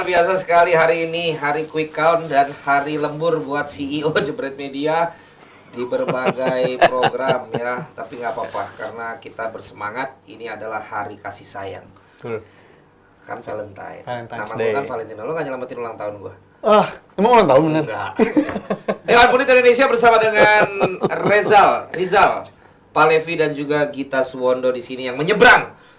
Luar biasa sekali hari ini, hari quick count dan hari lembur buat CEO Jebret Media di berbagai program ya. Tapi nggak apa-apa karena kita bersemangat. Ini adalah hari kasih sayang. Betul. Kan Valentine. Valentine's Nama Day. gue kan Valentino. Lo nggak nyelamatin ulang tahun gue? Emang ulang tahun bener? Enggak. Dewan Pundit Indonesia bersama dengan Rizal, Palevi dan juga Gita Suwondo di sini yang menyeberang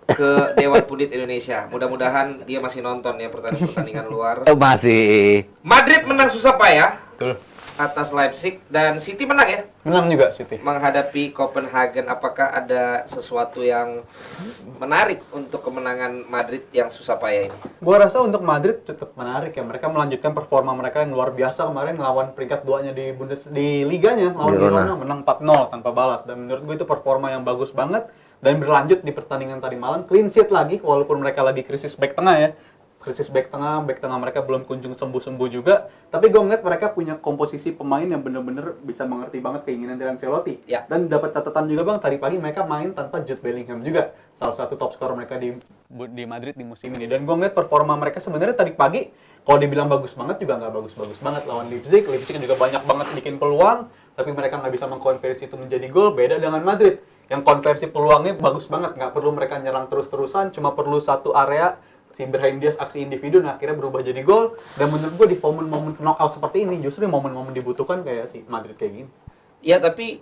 ke Dewan Pundit Indonesia. Mudah-mudahan dia masih nonton ya pertandingan luar. Masih. Madrid menang susah payah Betul. atas Leipzig dan City menang ya Menang juga City. menghadapi Copenhagen. Apakah ada sesuatu yang menarik untuk kemenangan Madrid yang susah payah ini? Gua rasa untuk Madrid tetap menarik ya. Mereka melanjutkan performa mereka yang luar biasa kemarin lawan peringkat 2-nya di liganya, lawan Girona menang 4-0 tanpa balas, dan menurut gue itu performa yang bagus banget dan berlanjut di pertandingan tadi malam, clean sheet lagi walaupun mereka lagi krisis back tengah ya. Krisis back tengah mereka belum kunjung sembuh-sembuh juga, tapi gue ngeliat mereka punya komposisi pemain yang bener-bener bisa mengerti banget keinginan dari Ancelotti. Ya. Dan dapat catatan juga bang, tadi pagi mereka main tanpa Jude Bellingham juga, salah satu top skor mereka di Madrid di musim ini. Dan gue ngeliat performa mereka sebenarnya tadi pagi, kalau dibilang bagus banget juga nggak bagus-bagus banget lawan Leipzig. Leipzig juga banyak banget bikin peluang, tapi mereka nggak bisa mengkonversi itu menjadi gol. Beda dengan Madrid, yang konversi peluangnya bagus banget, nggak perlu mereka nyerang terus-terusan, cuma perlu satu area, si Brahim Diaz aksi individu, nah akhirnya berubah jadi gol. Dan menurut gue di momen-momen knockout seperti ini, justru momen-momen dibutuhkan kayak si Madrid kayak gini. Ya tapi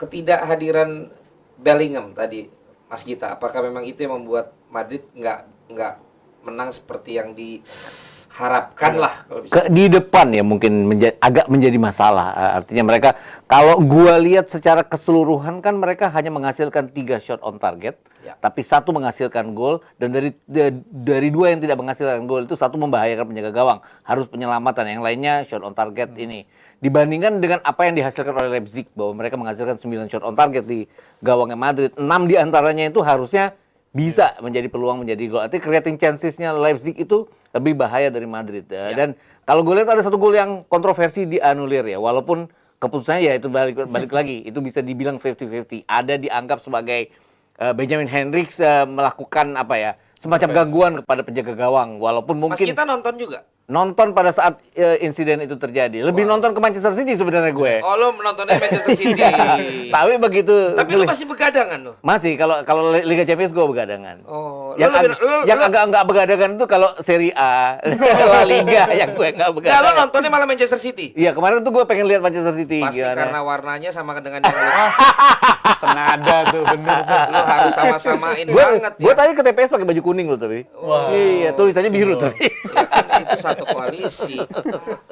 ketidakhadiran Bellingham tadi, Mas Gita, apakah memang itu yang membuat Madrid nggak menang seperti yang diharapkan lah kalau bisa? Di depan ya mungkin agak menjadi masalah. Artinya mereka, kalau gua lihat secara keseluruhan kan mereka hanya menghasilkan 3 shot on target, Ya. tapi 1 menghasilkan gol, dan dari 2 yang tidak menghasilkan gol itu 1 membahayakan penjaga gawang, harus penyelamatan, yang lainnya shot on target ini. Dibandingkan dengan apa yang dihasilkan oleh Leipzig, bahwa mereka menghasilkan 9 shot on target di gawangnya Madrid, 6 diantaranya itu harusnya bisa menjadi peluang menjadi gol. Artinya creating chances-nya Leipzig itu lebih bahaya dari Madrid. Dan kalau gue lihat ada 1 gol yang kontroversi dianulir ya, walaupun keputusannya ya itu balik lagi, itu bisa dibilang 50-50. Ada dianggap sebagai Benjamin Henrichs melakukan apa ya, semacam gangguan kepada penjaga gawang, walaupun Mas mungkin Gita nonton juga? nonton pada saat insiden itu terjadi. Lebih nonton ke Manchester City sebenarnya gue. Oh, lo menontonnya Manchester City. Tapi begitu. Tapi lo masih begadangan lo? Masih, kalau Liga Champions gue begadangan. Oh, Yang agak nggak begadangan itu kalau Serie A, La Liga yang gue nggak Nah, lo begadangan. nontonnya malah Manchester City? Iya, kemarin tuh gue pengen lihat Manchester City. Pasti gimana. karena warnanya sama dengan yang lo. Senada tuh, bener tuh. Lo harus sama-samain Gue banget ya. tadi ke TPS pakai baju kuning loh tapi. Wow. Iya, tulisannya biru tapi. Ya kan itu satu koalisi.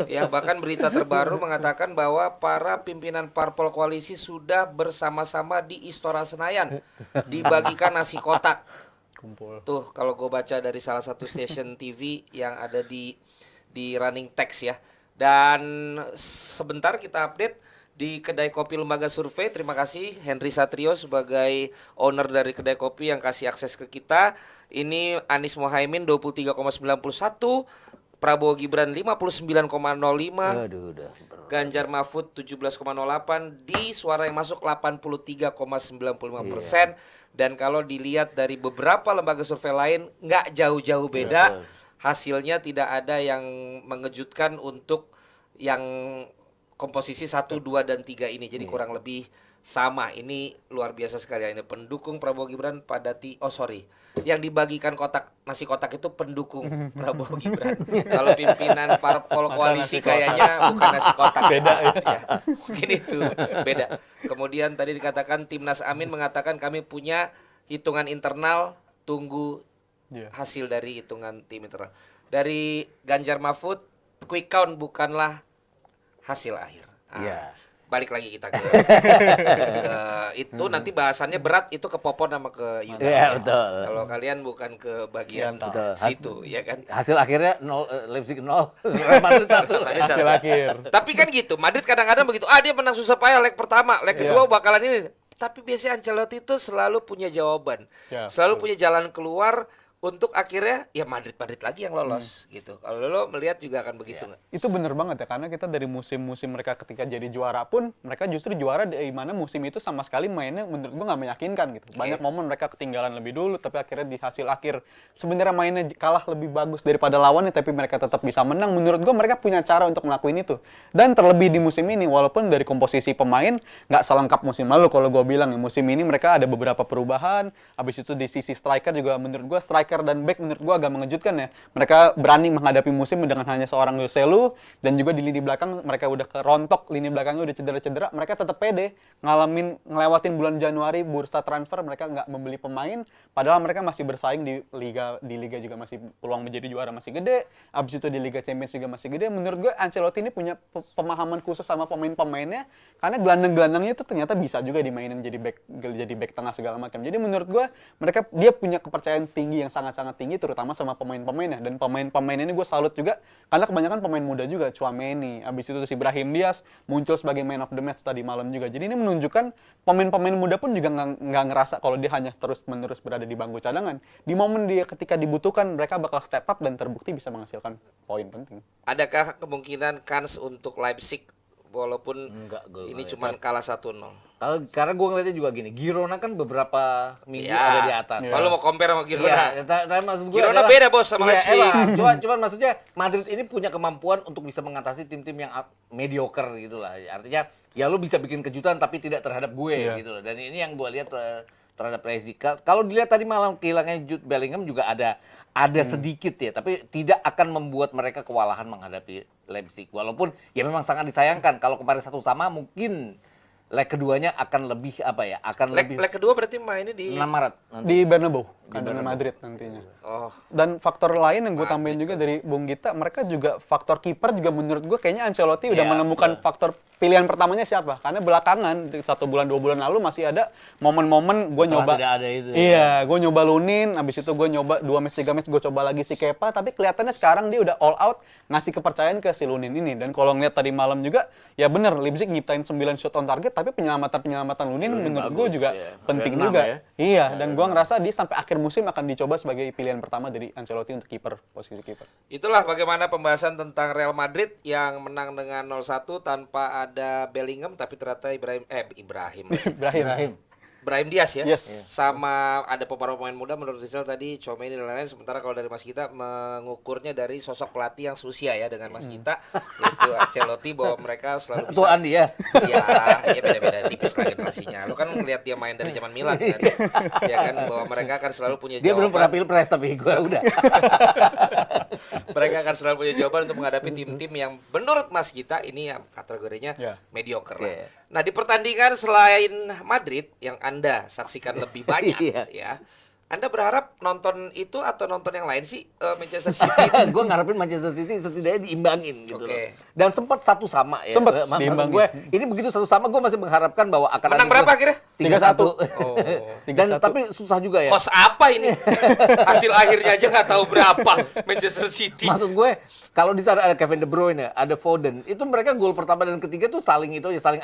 Ya, bahkan berita terbaru mengatakan bahwa para pimpinan parpol koalisi sudah bersama-sama di Istora Senayan dibagikan nasi kotak. Kumpul. Tuh kalau gue baca dari salah satu stasiun TV yang ada di running text ya. Dan sebentar kita update di kedai kopi Lembaga Survei. Terima kasih Henry Satrio sebagai owner dari kedai kopi yang kasih akses ke kita. Ini Anies Mohaimin 23,91, Prabowo Gibran 59,05, Aduh, udah. Ganjar Mahfud 17,08, di suara yang masuk 83,95%. Dan kalau dilihat dari beberapa lembaga survei lain nggak jauh-jauh beda. Hasilnya tidak ada yang mengejutkan untuk yang komposisi 1, 2, dan 3 ini. Jadi kurang lebih sama. Ini luar biasa sekali. Ini pendukung Prabowo Gibran yang dibagikan nasi kotak itu pendukung Prabowo Gibran. Kalau pimpinan parpol koalisi kayaknya bukan nasi kotak. Beda ya. Mungkin itu beda. Kemudian tadi dikatakan Timnas Amin mengatakan kami punya hitungan internal, tunggu hasil dari hitungan tim internal. Dari Ganjar Mahfud, quick count bukanlah hasil akhir. Iya. Balik lagi kita ke itu nanti bahasannya berat itu ke Popon sama ke Yuda. Iya, betul. Kalau kalian bukan ke bagian Betul. situ, ya kan? Hasil akhirnya 0, Leipzig 0, Madrid 1. Hasil akhir. Tapi kan gitu, Madrid kadang-kadang begitu. Dia menang susah payah leg pertama, leg kedua bakalan ini. Tapi biasanya Ancelotti itu selalu punya jawaban. Ya, Selalu punya jalan keluar untuk akhirnya ya Madrid lagi yang lolos gitu. Kalau lo melihat juga akan begitu nggak? Itu bener banget ya, karena kita dari musim-musim mereka ketika jadi juara pun, mereka justru juara di mana musim itu sama sekali mainnya menurut gua nggak meyakinkan gitu. Banyak momen mereka ketinggalan lebih dulu, tapi akhirnya di hasil akhir sebenarnya mainnya kalah lebih bagus daripada lawannya, tapi mereka tetap bisa menang. Menurut gua mereka punya cara untuk ngelakuin itu. Dan terlebih di musim ini, walaupun dari komposisi pemain nggak selengkap musim lalu, kalau gua bilang ya, musim ini mereka ada beberapa perubahan. Habis itu di sisi striker juga menurut gua striker dan back menurut gua agak mengejutkan ya. Mereka berani menghadapi musim dengan hanya seorang Joselu, dan juga di lini belakang mereka udah kerontok, lini belakangnya udah cedera-cedera, mereka tetap pede ngelewatin bulan Januari bursa transfer, mereka nggak membeli pemain, padahal mereka masih bersaing di liga juga masih peluang menjadi juara masih gede. Habis itu di Liga Champions juga masih gede. Menurut gua Ancelotti ini punya pemahaman khusus sama pemain-pemainnya, karena gelandang-gelandangnya itu ternyata bisa juga dimainin jadi back tengah segala macam. Jadi menurut gua dia punya kepercayaan tinggi yang sangat-sangat tinggi, terutama sama pemain-pemainnya. Dan pemain-pemain ini gue salut juga, karena kebanyakan pemain muda juga. Tchouaméni, abis itu si Brahim Diaz muncul sebagai man of the match tadi malam juga. Jadi ini menunjukkan pemain-pemain muda pun juga nggak ngerasa kalau dia hanya terus-menerus berada di bangku cadangan. Di momen dia ketika dibutuhkan, mereka bakal step up dan terbukti bisa menghasilkan poin penting. Adakah kemungkinan kans untuk Leipzig walaupun Enggak, ini cuma kalah 1-0? Karena gue ngeliatnya juga gini, Girona kan beberapa minggu Ya. ada di atas. Kalau mau compare sama Girona. Iya, tapi maksud gue Girona beda, Bos, sama iya, Leipzig. emang. Cuman maksudnya Madrid ini punya kemampuan untuk bisa mengatasi tim-tim yang mediocre gitu lah. Artinya ya lu bisa bikin kejutan tapi tidak terhadap gue gitu loh. Dan ini yang gue lihat terhadap Leipzig. Kalau dilihat tadi malam kehilangan Jude Bellingham juga ada sedikit ya, tapi tidak akan membuat mereka kewalahan menghadapi Leipzig. Walaupun ya memang sangat disayangkan kalau kemarin 1-1 mungkin leg keduanya akan lebih Leg kedua berarti mainnya di 6 Maret nanti. Di Bernabeu, kandangnya Madrid nantinya. Oh, Dan faktor lain yang gue tambahin juga dari Bung Gita, mereka juga faktor kiper juga menurut gue kayaknya Ancelotti udah menemukan faktor pilihan pertamanya siapa. Karena belakangan 1 bulan 2 bulan lalu masih ada momen-momen gue nyoba. Tidak ada itu. Iya, gue nyoba Lunin, habis itu gue nyoba 2 match 3 match gue coba lagi si Kepa, tapi kelihatannya sekarang dia udah all out ngasih kepercayaan ke si Lunin ini. Dan kalau ngeliat tadi malam juga, ya bener Leipzig nyiptain 9 shot on target, tapi penyelamatan Lunin menurut gue juga penting Ada 6 juga. ya. Iya, dan gue ngerasa dia sampai akhir musim akan dicoba sebagai pilihan pertama dari Ancelotti untuk kiper, posisi kiper. itulah bagaimana pembahasan tentang Real Madrid yang menang dengan 0-1 tanpa ada Bellingham, tapi ternyata Brahim Diaz ya. Yes. Sama ada beberapa pemain muda menurut Rizal tadi, Tchouaméni dan lain-lain. Sementara kalau dari Mas Gita mengukurnya dari sosok pelatih yang susia ya dengan Mas Gita, yaitu Ancelotti, bahwa mereka selalu bisa. Tuan dia. Ya beda-beda tipis lah generasinya. Lo kan ngeliat dia main dari zaman Milan kan. Ya kan, bahwa mereka akan selalu punya Dia belum jawaban. pernah pilpres tapi gue udah. Mereka akan selalu punya jawaban untuk menghadapi tim-tim yang menurut Mas Gita ini ya kategorinya mediocre lah. Nah, di pertandingan selain Madrid yang Anda saksikan lebih banyak ya. Anda berharap nonton itu atau nonton yang lain sih, Manchester City? Gue ngarepin Manchester City setidaknya diimbangin gitu Oke. loh. Dan sempat 1-1 ya. Sempet Maksud diimbangin. gue, ini begitu 1-1 gue masih mengharapkan bahwa akan Menang ada berapa akhirnya? 3-1. Oh. Dan tapi susah juga ya. Kos apa ini? Hasil akhirnya aja nggak tahu berapa Manchester City. Maksud gue, kalau di sana ada Kevin De Bruyne, ada Foden, itu mereka gol pertama dan ketiga tuh saling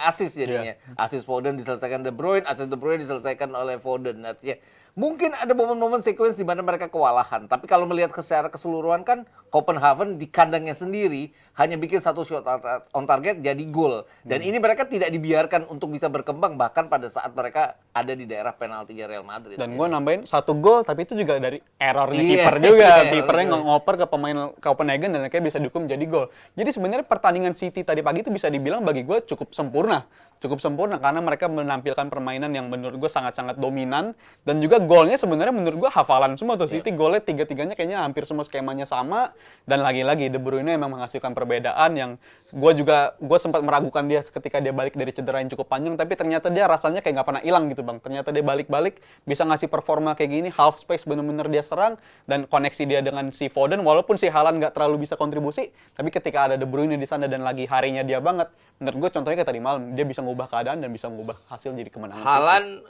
assist jadinya. Assist Foden diselesaikan De Bruyne, assist De Bruyne diselesaikan oleh Foden. Artinya mungkin ada momen-momen sequence di mana mereka kewalahan, tapi kalau melihat secara keseluruhan kan Copenhagen di kandangnya sendiri hanya bikin 1 shot on target jadi gol. Dan ini mereka tidak dibiarkan untuk bisa berkembang bahkan pada saat mereka ada di daerah penaltinya Real Madrid. Dan gue nambahin 1 gol, tapi itu juga dari errornya Iya. kiper juga. Iya, Kipernya betul. ngoper ke pemain Copenhagen dan akhirnya bisa dihukum jadi gol. Jadi sebenarnya pertandingan City tadi pagi itu bisa dibilang bagi gue cukup sempurna. Cukup sempurna karena mereka menampilkan permainan yang menurut gue sangat-sangat dominan, dan juga golnya sebenarnya menurut gue hafalan semua tuh. City golnya tiga-tiganya kayaknya hampir semua skemanya sama, dan lagi-lagi De Bruyne memang menghasilkan perbedaan yang gue sempat meragukan dia ketika dia balik dari cedera yang cukup panjang, tapi ternyata dia rasanya kayak nggak pernah hilang gitu bang. Ternyata dia balik-balik bisa ngasih performa kayak gini, half space bener-bener dia serang, dan koneksi dia dengan si Foden, walaupun si Haaland nggak terlalu bisa kontribusi, tapi ketika ada De Bruyne di sana dan lagi harinya dia banget, menurut gue contohnya kayak tadi malam, dia bisa ngubah keadaan dan bisa ngubah hasil jadi kemenangan. Haaland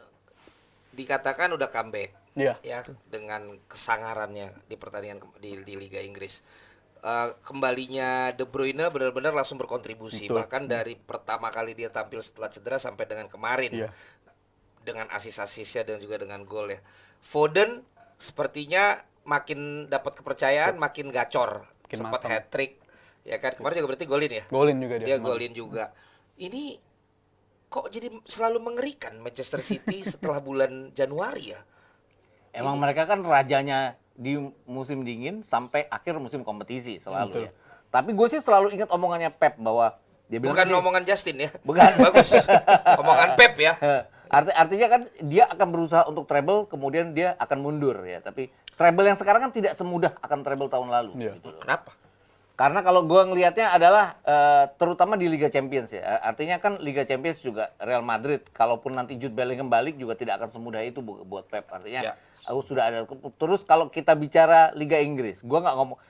dikatakan udah comeback. Iya. Ya, dengan kesangarannya di pertandingan di Liga Inggris. Kembalinya De Bruyne benar-benar langsung berkontribusi. Betul. Bahkan dari pertama kali dia tampil setelah cedera sampai dengan kemarin. Iya. Dengan asis-asisnya dan juga dengan gol ya. Foden sepertinya makin dapat kepercayaan, makin gacor. Makin Sempat matang. hat-trick. Ya kan, kemarin juga berarti golin ya? Golin juga dia. Dia golin juga. Ini kok jadi selalu mengerikan Manchester City setelah bulan Januari ya? Emang mereka kan rajanya di musim dingin sampai akhir musim kompetisi selalu ya. Tapi gue sih selalu ingat omongannya Pep bahwa dia bilang Bukan tadi- omongan Justin ya? Bukan. Bagus. Omongan Pep ya? Artinya kan dia akan berusaha untuk treble, kemudian dia akan mundur ya. Tapi treble yang sekarang kan tidak semudah akan treble tahun lalu. Iya. Gitu loh. Kenapa? Karena kalau gue ngelihatnya adalah terutama di Liga Champions ya. Artinya kan Liga Champions juga Real Madrid, kalaupun nanti Jude Bellingham balik juga tidak akan semudah itu buat Pep. Artinya Ya. aku sudah ada. Terus kalau kita bicara Liga Inggris, gue nggak ngomong.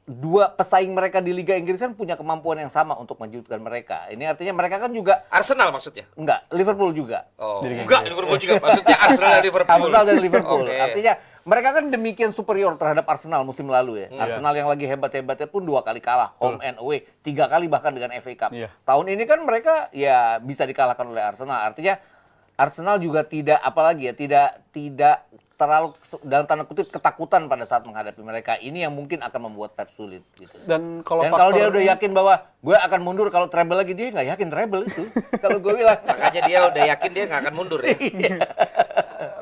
Dua pesaing mereka di Liga Inggris kan punya kemampuan yang sama untuk mengejutkan mereka. Ini artinya mereka kan juga Arsenal maksudnya? enggak, Liverpool juga. Oh, Jadi enggak Liverpool juga. Maksudnya Arsenal dan Liverpool. Arsenal dan Liverpool. Oke. Artinya mereka kan demikian superior terhadap Arsenal musim lalu ya. Arsenal yang lagi hebat-hebatnya pun 2 kali kalah, home and away, 3 kali bahkan dengan FA Cup. Iya. Tahun ini kan mereka ya bisa dikalahkan oleh Arsenal. Artinya Arsenal juga tidak apalagi ya, tidak terlalu dalam tanda kutip ketakutan pada saat menghadapi mereka. Ini yang mungkin akan membuat Pep sulit gitu. Dan kalau Dan kalau faktor dia udah yakin bahwa gue akan mundur kalau treble lagi, dia nggak yakin treble itu. Kalau gue bilang. Makanya dia udah yakin dia nggak akan mundur ya.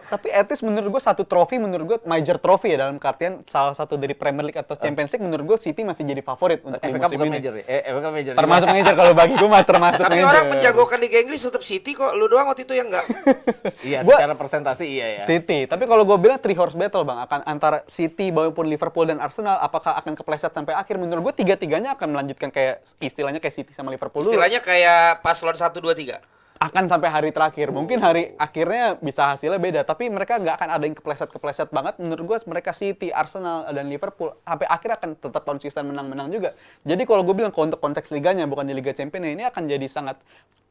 tapi etis menurut gue satu trofi menurut gue major trophy ya, dalam artian salah satu dari Premier League atau Champions League menurut gue City masih jadi favorit untuk di FA Cup musim bukan ini. major ya? FA Cup major. Termasuk major kalau bagi gue mah termasuk Tapi major. orang menjagokan Liga Inggris tetap City kok. Lu doang waktu itu yang enggak. Iya, Gua- secara presentasi iya ya. City. Tapi kalau gue bilang three horse battle bang, akan antara City maupun Liverpool dan Arsenal, apakah akan kepleset sampai akhir? Menurut gue tiga-tiganya akan melanjutkan kayak istilahnya kayak City sama Liverpool dulu. Istilahnya kayak paslon 1 2 3. Akan sampai hari terakhir. Mungkin hari akhirnya bisa hasilnya beda, tapi mereka nggak akan ada yang kepleset-kepleset banget. Menurut gue mereka City, Arsenal, dan Liverpool sampai akhir akan tetap konsisten menang-menang juga. Jadi kalau gue bilang untuk konteks liganya, bukan di Liga Champions, ini akan jadi sangat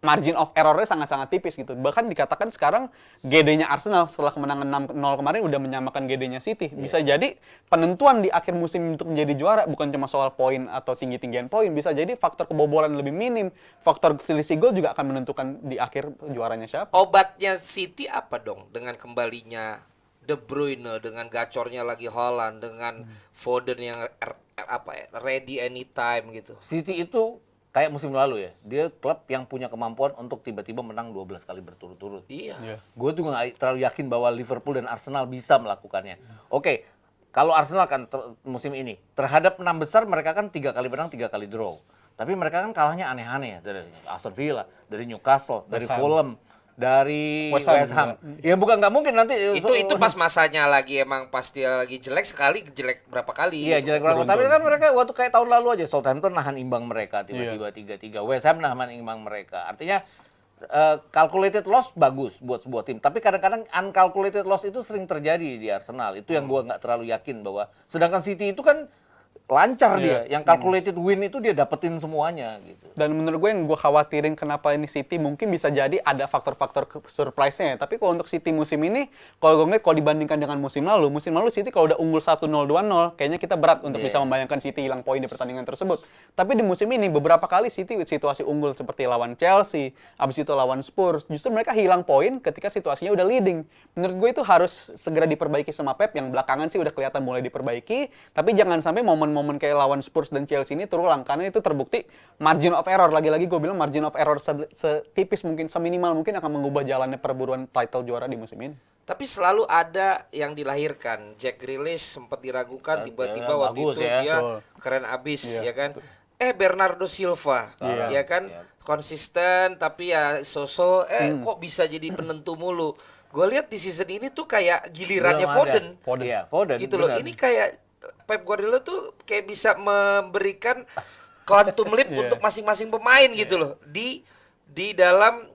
margin of error-nya sangat-sangat tipis gitu. Bahkan dikatakan sekarang GD-nya Arsenal setelah kemenangan 6-0 kemarin udah menyamakan GD-nya City. Bisa jadi penentuan di akhir musim untuk menjadi juara bukan cuma soal poin atau tinggi-tinggian poin, bisa jadi faktor kebobolan lebih minim, faktor selisih gol juga akan menentukan di akhir juaranya siapa. Obatnya City apa dong dengan kembalinya De Bruyne, dengan gacornya lagi Haaland, dengan Foden yang ready anytime gitu. City itu kayak musim lalu ya. Dia klub yang punya kemampuan untuk tiba-tiba menang 12 kali berturut-turut. Iya. Gue tuh nggak terlalu yakin bahwa Liverpool dan Arsenal bisa melakukannya. Oke, kalau Arsenal kan musim ini terhadap 6 besar mereka kan 3 kali menang, 3 kali draw. Tapi mereka kan kalahnya aneh-aneh ya, dari Aston Villa, dari Newcastle, dari West Ham. Fulham, dari West Ham West Ham. Ya bukan nggak mungkin nanti Itu pas masanya lagi emang pas dia lagi jelek sekali, jelek berapa kali. Iya, jelek berapa. Tapi kan mereka waktu kayak tahun lalu aja Southampton nahan imbang mereka tiba-tiba 3-3. West Ham nahan imbang mereka. Artinya calculated loss bagus buat sebuah tim. Tapi kadang-kadang uncalculated loss itu sering terjadi di Arsenal. Itu yang gua nggak terlalu yakin bahwa sedangkan City itu kan lancar dia. Yang calculated win itu dia dapetin semuanya gitu. Dan menurut gue yang gue khawatirin kenapa ini City mungkin bisa jadi ada faktor-faktor surprise-nya. Tapi kalau untuk City musim ini, kalau gue ngeliat kalau dibandingkan dengan musim lalu City kalau udah unggul 1-0, 2-0, kayaknya kita berat untuk bisa membayangkan City hilang poin di pertandingan tersebut. Tapi di musim ini beberapa kali City situasi unggul seperti lawan Chelsea, abis itu lawan Spurs, justru mereka hilang poin ketika situasinya udah leading. Menurut gue itu harus segera diperbaiki sama Pep, yang belakangan sih udah kelihatan mulai diperbaiki, tapi jangan sampai momen kayak lawan Spurs dan Chelsea ini terulang, karena itu terbukti margin of error. Lagi-lagi gue bilang margin of error setipis mungkin, seminimal mungkin akan mengubah jalannya perburuan title juara di musim ini. Tapi selalu ada yang dilahirkan. Jack Grealish sempat diragukan, tiba-tiba ya, waktu bagus itu ya. dia Betul. keren abis, Iya, ya kan? Bernardo Silva, Iya. ya kan? Konsisten, tapi ya so-so, kok bisa jadi penentu mulu. Gue lihat di season ini tuh kayak gilirannya Belum ada. Foden. Iya, Foden. Gitu loh. benar. Ini kayak Pep Guardiola tuh kayak bisa memberikan quantum leap untuk masing-masing pemain gitu loh di dalam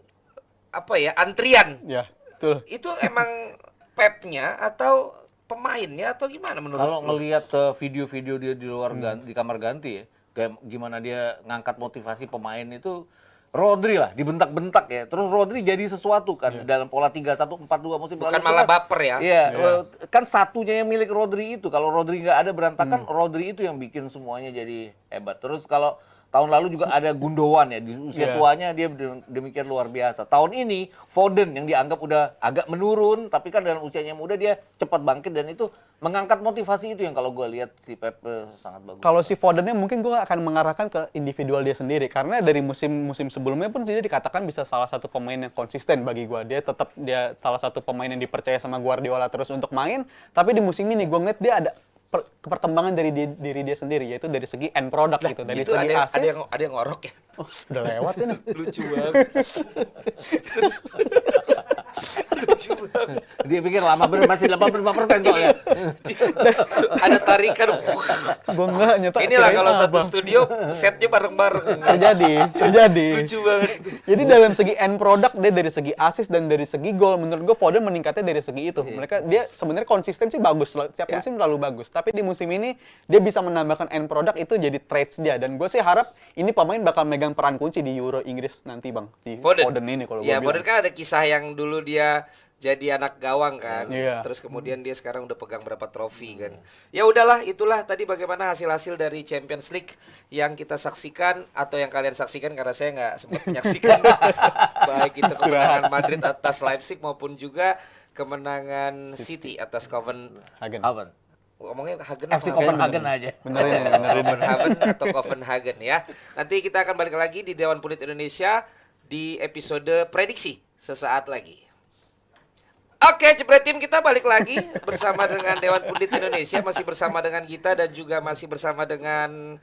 apa ya, antrian. Ya, betul. Itu emang Pepnya atau pemainnya atau gimana menurut Kalau lu? ngelihat video-video dia di luar di kamar ganti ya, kayak gimana dia ngangkat motivasi pemain itu, Rodri lah dibentak-bentak ya. Terus Rodri jadi sesuatu kan dalam pola 3-1-4-2 musim lalu. Bukan itu malah kan- baper ya. Iya, kan satunya yang milik Rodri itu. Kalau Rodri nggak ada berantakan, Rodri itu yang bikin semuanya jadi hebat. Terus kalau Tahun lalu juga ada Gundogan ya, di usia tuanya dia demikian luar biasa. Tahun ini Foden yang dianggap udah agak menurun, tapi kan dalam usianya muda dia cepat bangkit dan itu mengangkat motivasi itu yang kalau gue lihat si Pep sangat bagus. Kalau si Fodennya mungkin gue akan mengarahkan ke individual dia sendiri karena dari musim sebelumnya pun dia dikatakan bisa salah satu pemain yang konsisten bagi gue. Dia salah satu pemain yang dipercaya sama Guardiola terus untuk main, tapi di musim ini gue ngeliat dia ada perkembangan dari diri dia sendiri, yaitu dari segi end product gitu, dari Itu segi assist. ada yang ngorok ya. Oh, udah lewat ini. Lucu banget. Lucu banget. Dia pikir lama bener masih 85% soalnya. Ada tarikan. Gue enggak nyetak. Inilah kirain kalau apa. satu studio setnya bareng-bareng. Terjadi. Lucu banget. Jadi dalam segi end product dia dari segi assist dan dari segi gol, menurut gue Foden meningkatnya dari segi itu. Dia sebenarnya konsisten sih bagus, setiap musim selalu bagus. Tapi di musim ini dia bisa menambahkan end product itu jadi traits dia. Dan gue sih harap ini pemain bakal megang peran kunci di Euro Inggris nanti bang. Di Foden ini kalau gue Ya, bilang. Foden kan ada kisah yang dulu dia jadi anak gawang kan. Iya. Terus kemudian dia sekarang udah pegang berapa trofi kan. Ya udahlah, itulah tadi bagaimana hasil-hasil dari Champions League yang kita saksikan atau yang kalian saksikan karena saya nggak sempat menyaksikan. Baik itu kemenangan Madrid atas Leipzig maupun juga kemenangan City atas Hagen. Apa? ngomongnya Hagen FC Copenhagen aja. Benerin. Copenhagen atau Copenhagen ya. Nanti kita akan balik lagi di Dewan Pulit Indonesia di episode prediksi sesaat lagi. Oke, Jebret Tim kita balik lagi bersama dengan Dewan Pundit Indonesia, masih bersama dengan kita dan juga masih bersama dengan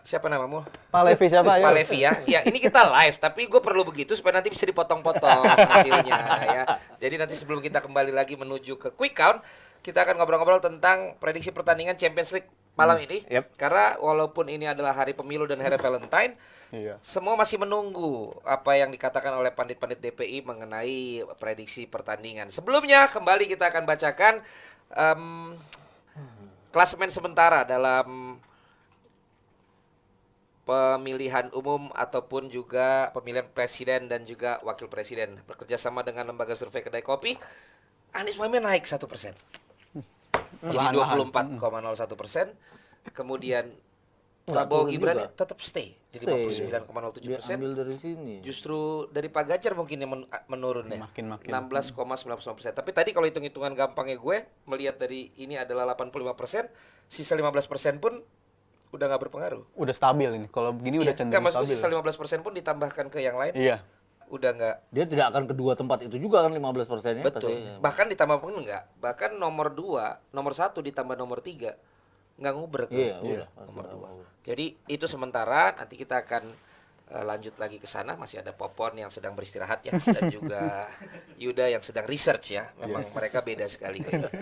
siapa namamu? Pak Levi siapa ya? Pak Levi ya. Ya, ini kita live, tapi gue perlu begitu supaya nanti bisa dipotong-potong hasilnya ya. Jadi nanti sebelum kita kembali lagi menuju ke quick count, kita akan ngobrol-ngobrol tentang prediksi pertandingan Champions League malam ini. Yep. Karena walaupun ini adalah hari pemilu dan hari Valentine, semua masih menunggu apa yang dikatakan oleh pandit-pandit DPI mengenai prediksi pertandingan. Sebelumnya kembali kita akan bacakan klasemen sementara dalam pemilihan umum ataupun juga pemilihan presiden dan juga wakil presiden. Bekerja sama dengan lembaga survei Kedai Kopi, Anies Mohaimin naik 1%. Jadi 24,01%. Kemudian Prabowo Gibran tetap stay di 59,07%. Ambil dari sini. Justru dari Pak Ganjar mungkin yang menurun ya. Makin. 16,99%. Tapi tadi kalau hitung-hitungan gampangnya gue melihat dari ini adalah 85%, sisa 15% pun udah nggak berpengaruh. Udah stabil ini. Kalau begini udah cenderung Mas, stabil. sisa 15% pun ditambahkan ke yang lain. Iya. Udah nggak. Dia tidak akan kedua tempat itu juga kan 15%-nya. Betul. Bahkan ditambah pun enggak. Bahkan nomor 2, nomor 1 ditambah nomor 3 nggak nguber ke nomor 2. Jadi itu sementara, nanti kita akan lanjut lagi ke sana. Masih ada Popon yang sedang beristirahat ya, dan juga Yuda yang sedang research ya. Memang mereka beda sekali kayaknya.